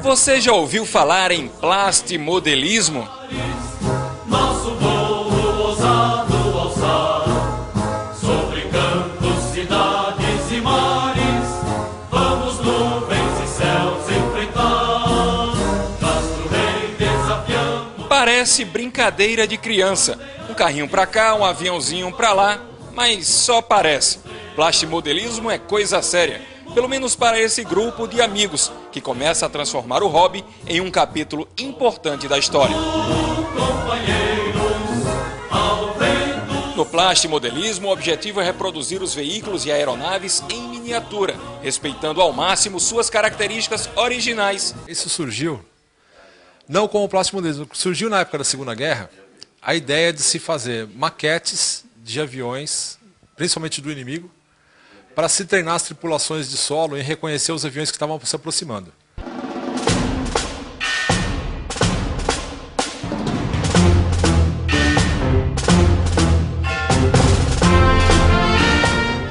Você já ouviu falar em plastimodelismo? Nosso voo ousado alçar sobre campos, cidades e mares. Vamos nuvens e céus enfrentar. Astro Rei desafiamos. Parece brincadeira de criança. Um carrinho pra cá, um aviãozinho pra lá, mas só parece. Plastimodelismo é coisa séria. Pelo menos para esse grupo de amigos, que começa a transformar o hobby em um capítulo importante da história. No plastimodelismo, o objetivo é reproduzir os veículos e aeronaves em miniatura, respeitando ao máximo suas características originais. Isso surgiu, não como plastimodelismo, surgiu na época da Segunda Guerra, a ideia de se fazer maquetes de aviões, principalmente do inimigo, para se treinar as tripulações de solo em reconhecer os aviões que estavam se aproximando.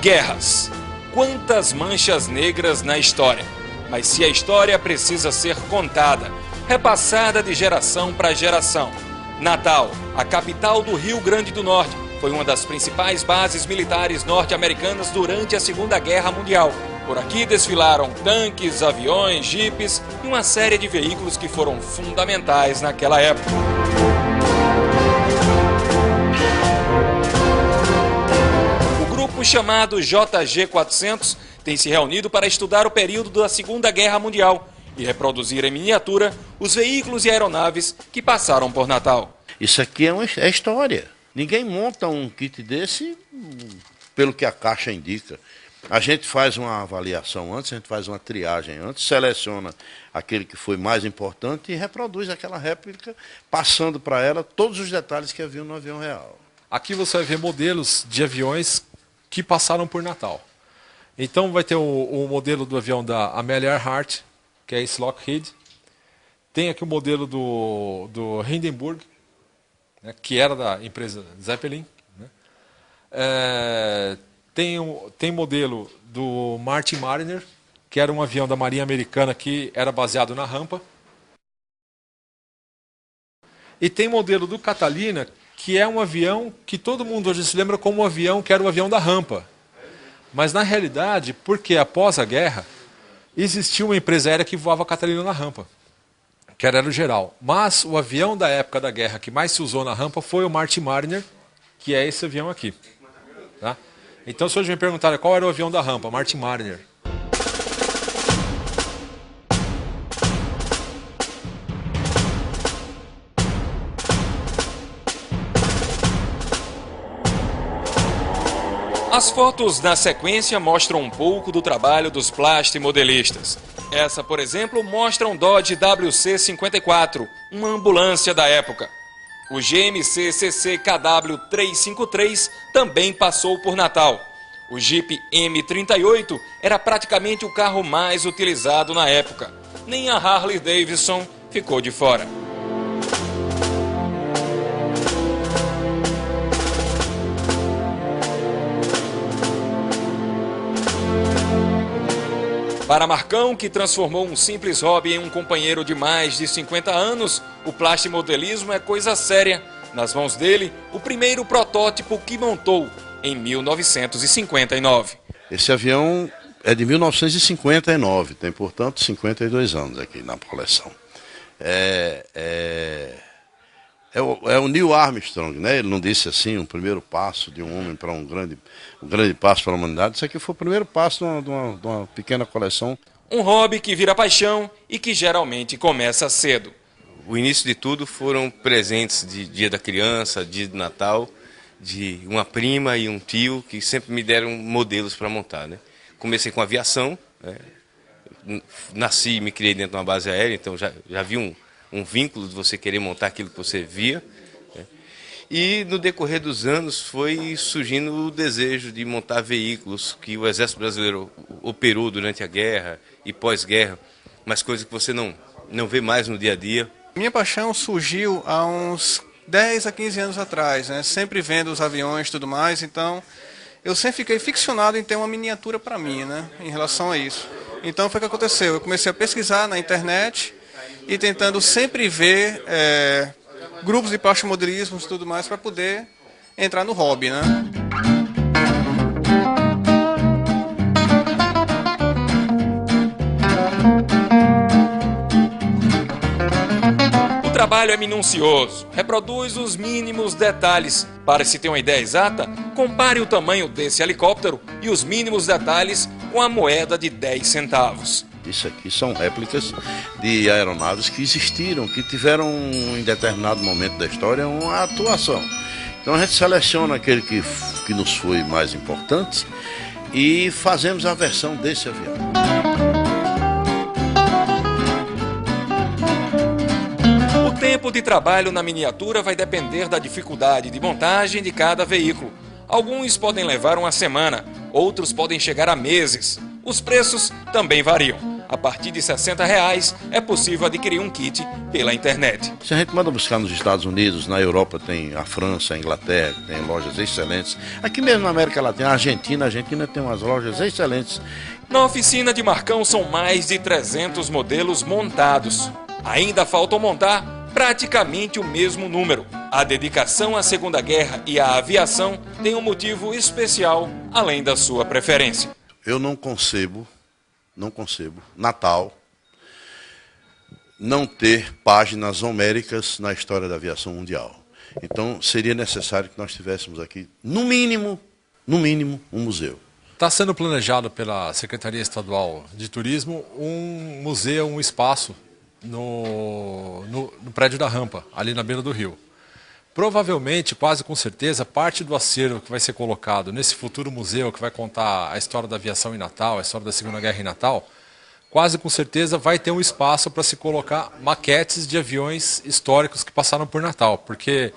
Guerras. Quantas manchas negras na história. Mas se a história precisa ser contada, repassada de geração para geração. Natal, a capital do Rio Grande do Norte, foi uma das principais bases militares norte-americanas durante a Segunda Guerra Mundial. Por aqui desfilaram tanques, aviões, jipes e uma série de veículos que foram fundamentais naquela época. O grupo chamado JG400 tem se reunido para estudar o período da Segunda Guerra Mundial e reproduzir em miniatura os veículos e aeronaves que passaram por Natal. Isso aqui é história. Ninguém monta um kit desse pelo que a caixa indica. A gente faz uma avaliação antes, a gente faz uma triagem antes, seleciona aquele que foi mais importante e reproduz aquela réplica, passando para ela todos os detalhes que haviam no avião real. Aqui você vai ver modelos de aviões que passaram por Natal. Então vai ter o modelo do avião da Amelia Earhart, que é esse Lockheed. Tem aqui o modelo do Hindenburg, né, que era da empresa Zeppelin. Né. Tem modelo do Martin Mariner, que era um avião da Marinha Americana que era baseado na rampa. E tem modelo do Catalina, que é um avião que todo mundo hoje se lembra como um avião que era o avião da rampa. Mas na realidade, porque após a guerra, existia uma empresa aérea que voava Catalina na rampa, que era Aerogeral. Mas o avião da época da guerra que mais se usou na rampa foi o Martin Mariner, que é esse avião aqui. Tá? Então, se hoje me perguntarem qual era o avião da rampa, Martin Mariner. As fotos na sequência mostram um pouco do trabalho dos plastimodelistas. Essa, por exemplo, mostra um Dodge WC-54, uma ambulância da época. O GMC CC-KW-353 também passou por Natal. O Jeep M38 era praticamente o carro mais utilizado na época. Nem a Harley Davidson ficou de fora. Para Marcão, que transformou um simples hobby em um companheiro de mais de 50 anos, o plastimodelismo é coisa séria. Nas mãos dele, o primeiro protótipo que montou em 1959. Esse avião é de 1959, tem, portanto, 52 anos aqui na coleção. É o Neil Armstrong, né? Ele não disse assim, um primeiro passo de um homem para um grande passo para a humanidade. Isso aqui foi o primeiro passo de uma pequena coleção. Um hobby que vira paixão e que geralmente começa cedo. O início de tudo foram presentes de Dia da Criança, Dia de Natal, de uma prima e um tio que sempre me deram modelos para montar. Né? Comecei com aviação, né? Nasci e me criei dentro de uma base aérea, então já vi um vínculo de você querer montar aquilo que você via. Né? E no decorrer dos anos foi surgindo o desejo de montar veículos que o Exército Brasileiro operou durante a guerra e pós-guerra, mas coisas que você não vê mais no dia a dia. Minha paixão surgiu há uns 10 a 15 anos atrás, né? Sempre vendo os aviões e tudo mais, então eu sempre fiquei ficcionado em ter uma miniatura para mim, né? Em relação a isso. Então foi o que aconteceu, eu comecei a pesquisar na internet e tentando sempre ver grupos de plastimodelismo e tudo mais para poder entrar no hobby, né? O trabalho é minucioso, reproduz os mínimos detalhes. Para se ter uma ideia exata, compare o tamanho desse helicóptero e os mínimos detalhes com a moeda de 10 centavos. Isso aqui são réplicas de aeronaves que existiram, que tiveram em determinado momento da história uma atuação. Então a gente seleciona aquele que nos foi mais importante e fazemos a versão desse avião. O tempo de trabalho na miniatura vai depender da dificuldade de montagem de cada veículo. Alguns podem levar uma semana, outros podem chegar a meses. Os preços também variam. A partir de R$ 60 é possível adquirir um kit pela internet. Se a gente manda buscar nos Estados Unidos, na Europa tem a França, a Inglaterra, tem lojas excelentes. Aqui mesmo na América Latina, a Argentina tem umas lojas excelentes. Na oficina de Marcão são mais de 300 modelos montados. Ainda faltam montar praticamente o mesmo número. A dedicação à Segunda Guerra e à aviação tem um motivo especial, além da sua preferência. Eu não concebo, Natal, não ter páginas homéricas na história da aviação mundial. Então, seria necessário que nós tivéssemos aqui, no mínimo, um museu. Está sendo planejado pela Secretaria Estadual de Turismo um museu, um espaço no prédio da Rampa, ali na beira do rio. Provavelmente, quase com certeza, parte do acervo que vai ser colocado nesse futuro museu, que vai contar a história da aviação em Natal, a história da Segunda Guerra em Natal, quase com certeza vai ter um espaço para se colocar maquetes de aviões históricos que passaram por Natal, porque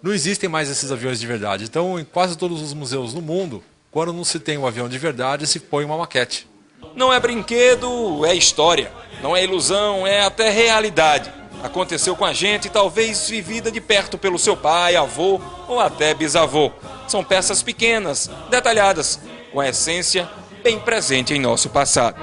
não existem mais esses aviões de verdade. Então, em quase todos os museus no mundo, quando não se tem um avião de verdade, se põe uma maquete. Não é brinquedo, é história. Não é ilusão, é até realidade. Aconteceu com a gente, talvez vivida de perto pelo seu pai, avô ou até bisavô. São peças pequenas, detalhadas, com a essência bem presente em nosso passado.